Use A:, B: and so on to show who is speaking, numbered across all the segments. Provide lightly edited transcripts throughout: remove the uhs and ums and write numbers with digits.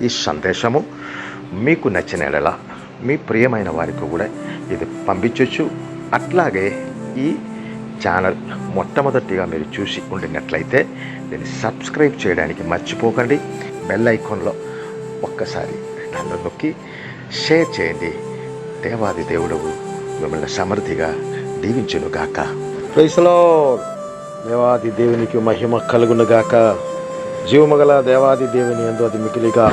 A: ఈ సందేశము మీకు నచ్చిన ఎడల మీ ప్రియమైన వారికి కూడా ఇది పంపించవచ్చు. అట్లాగే ఈ ఛానల్ మొట్టమొదటిగా మీరు చూసి ఉండినట్లయితే దీన్ని సబ్స్క్రైబ్ చేయడానికి మర్చిపోకండి. బెల్ ఐకాన్లో ఒక్కసారి దానిలో నొక్కి షేర్ చేయండి. దేవాది దేవుడు మిమ్మల్ని సమృద్ధిగా దీవించునుగాక. Praise the Lord. దేవాది దేవునికి మహిమ కలుగునుగాక. జీవమగల దేవాది దేవుని యందు అది మికిలిగా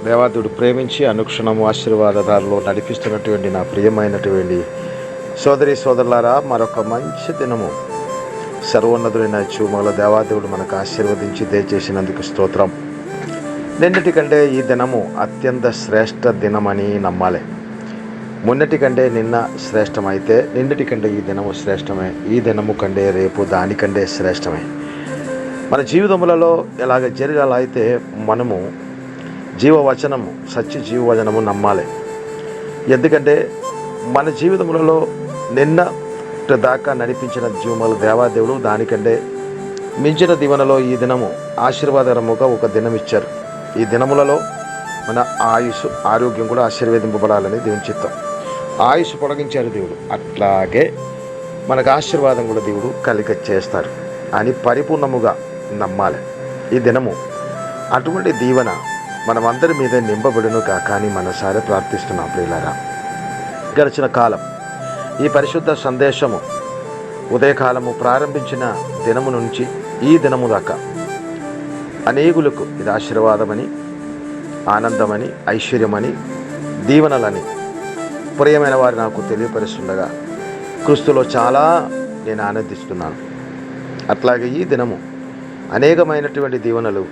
A: దేవాదుడు ప్రేమించి అనుక్షణము ఆశీర్వాదాలలో నడిపిస్తున్నటువంటి నా ప్రియమైనటువంటి సోదరి సోదరులారా, మరొక మంచి దినము సర్వోన్నతుడైన జీవమగల దేవాదేవుడు మనకు ఆశీర్వదించి దయచేసినందుకు స్తోత్రం. నిన్నటి కంటే ఈ దినము అత్యంత శ్రేష్ఠ దినమని నమ్మాలి. మొన్నటి కంటే నిన్న శ్రేష్టమైతే నిన్నటి కంటే ఈ దినము శ్రేష్టమే. ఈ దినము కంటే రేపు దానికంటే శ్రేష్టమే. మన జీవితములలో ఎలాగ జరగాలైతే మనము జీవవచనము సత్య జీవవచనము నమ్మాలి. ఎందుకంటే మన జీవితములలో నిన్న దాకా నడిపించిన జీవముల దేవాదేవుడు దానికంటే మించిన దీవెనలో ఈ దినము ఆశీర్వాదకరముగా ఒక దినం ఇచ్చారు. ఈ దినములలో మన ఆయుష్ ఆరోగ్యం కూడా ఆశీర్వదింపబడాలని దేవుని చిత్తం. ఆయుష్ పొడిగించారు దేవుడు, అట్లాగే మనకు ఆశీర్వాదం కూడా దేవుడు కలిగ చేస్తారు అని పరిపూర్ణముగా నమ్మాలి. ఈ దినము అటువంటి దీవెన మనమందరి మీద నింపబడును కాని మనసారి ప్రార్థిస్తున్నాం. ప్రియులారా, గడిచిన కాలం ఈ పరిశుద్ధ సందేశము ఉదయకాలము ప్రారంభించిన దినము నుంచి ఈ దినము దాకా అనేకులకు ఇది ఆశీర్వాదమని, ఆనందమని, ఐశ్వర్యమని, దీవెనలని ప్రియమైన వారు నాకు తెలియపరుస్తుండగా క్రీస్తులో చాలా నేను ఆనందిస్తున్నాను. అట్లాగే ఈ దినము అనేకమైనటువంటి దీవెనలు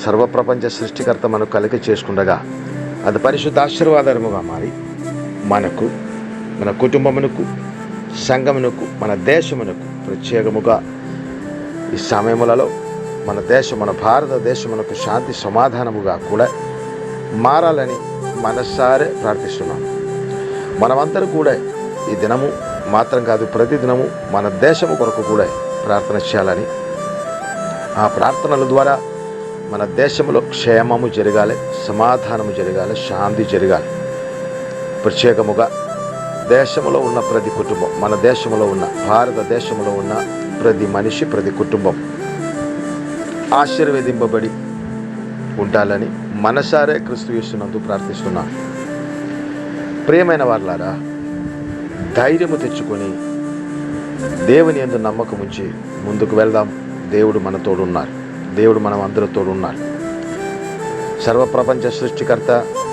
A: సర్వప్రపంచ సృష్టికర్త మనకు కలిగి చేసుకుండగా అది పరిశుద్ధ ఆశీర్వాదముగా మారి మనకు, మన కుటుంబమునకు, సంఘమునకు, మన దేశమునకు ప్రత్యేకముగా ఈ సమయములలో మన భారతదేశమునకు శాంతి సమాధానముగా కూడా మారాలని మనసారే ప్రార్థిస్తున్నాం. మనమందరూ కూడా ఈ దినము మాత్రం కాదు, ప్రతి దినము మన దేశము కొరకు కూడా ప్రార్థన చేయాలని, ఆ ప్రార్థనల ద్వారా మన దేశంలో క్షేమము జరగాలి, సమాధానము జరగాలి, శాంతి జరగాలి. ప్రత్యేకముగా దేశంలో ఉన్న ప్రతి కుటుంబం, మన దేశంలో ఉన్న భారతదేశంలో ఉన్న ప్రతి మనిషి, ప్రతి కుటుంబం ఆశీర్వదింపబడి ఉండాలని మనసారే క్రీస్తు యేసునందు ప్రార్థిస్తున్నాను. ప్రియమైన వారులారా, ధైర్యము తెచ్చుకొని దేవుని యందు నమ్మకం ఉంచి ముందుకు వెళ్దాం. దేవుడు మన తోడున్నారు. దేవుడు మనం అందరూ తోడున్నారు. సర్వప్రపంచ సృష్టికర్త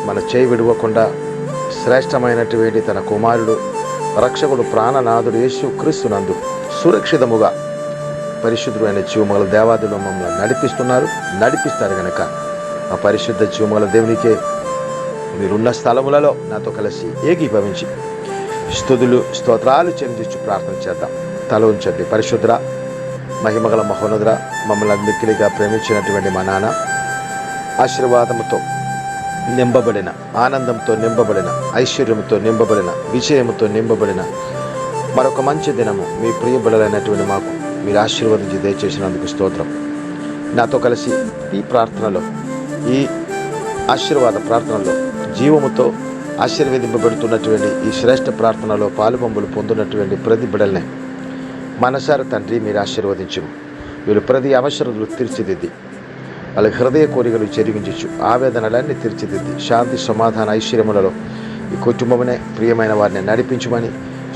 A: మన చేయి విడవకుండా శ్రేష్టమైనటువంటి తన కుమారుడు రక్షకుడు ప్రాణనాథుడు యేసు క్రీస్తునందు సురక్షితముగా పరిశుద్ధుడైన జీవముల దేవాదులు మమ్మల్ని నడిపిస్తారు కనుక ఆ పరిశుద్ధ జీవముల దేవునికే మీరున్న స్థలములలో నాతో కలిసి ఏకీభవించి స్తుతులు స్తోత్రాలు చెల్లించి ప్రార్థన చేద్దాం. తల ఉంచండి. పరిశుద్ధ మహిమగల మహోన్నతుడ, మమ్మల్ని మిక్కిలిగా ప్రేమించినటువంటి మా నాన్న, ఆశీర్వాదముతో నింపబడిన, ఆనందంతో నింపబడిన, ఐశ్వర్యంతో నింపబడిన, విజయముతో నింపబడిన మరొక మంచి దినము మీ ప్రియ బిడ్డలైనటువంటి మాకు మీరు ఆశీర్వదించి దయచేసినందుకు స్తోత్రం. నాతో కలిసి ఈ ప్రార్థనలో, ఈ ఆశీర్వాద ప్రార్థనలో జీవముతో ఆశీర్వదింపబడుతున్నటువంటి ఈ శ్రేష్ఠ ప్రార్థనలో పాలుపంపులు పొందున్నటువంటి ప్రతి బిడ్డల్ని మనసారి తండ్రి మీరు ఆశీర్వదించము. వీళ్ళు ప్రతి అవసరతలు తీర్చిదిద్ది, వాళ్ళ హృదయ కోరికలు చెరిగించు, ఆవేదనలన్నీ తీర్చిదిద్ది శాంతి సమాధాన ఐశ్వర్యములలో ఈ కుటుంబమునే ప్రియమైన వారిని నడిపించమని,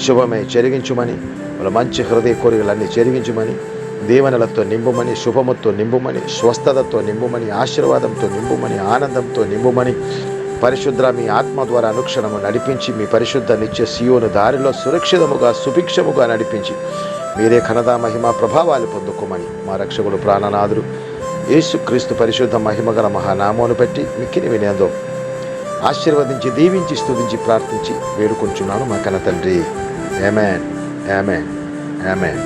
A: శుభమే చెరిగించుమని, వాళ్ళ మంచి హృదయ కోరికలన్నీ చెరిగించమని, దీవెనలతో నింపుమని, శుభముతో నింపుమని, స్వస్థతతో నింపుమని, ఆశీర్వాదంతో నింపుమని, ఆనందంతో నింపుమని, పరిశుద్ధ మీ ఆత్మ ద్వారా అనుక్షణము నడిపించి మీ పరిశుద్ధ నిత్య సియోను దారిలో సురక్షితముగా సుభిక్షముగా నడిపించి మీరే ఘనత మహిమ ప్రభావాలు పొందుకోమని మా రక్షకుడు ప్రాణనాథుడు యేసు క్రీస్తు పరిశుద్ధ మహిమగల మహానామమును పెట్టి మిక్కిని వినేందో ఆశీర్వదించి దీవించి స్తుతించి ప్రార్థించి వేడుకుంటున్నాను మా కన్న తండ్రి. ఆమేన్, ఆమేన్, ఆమేన్.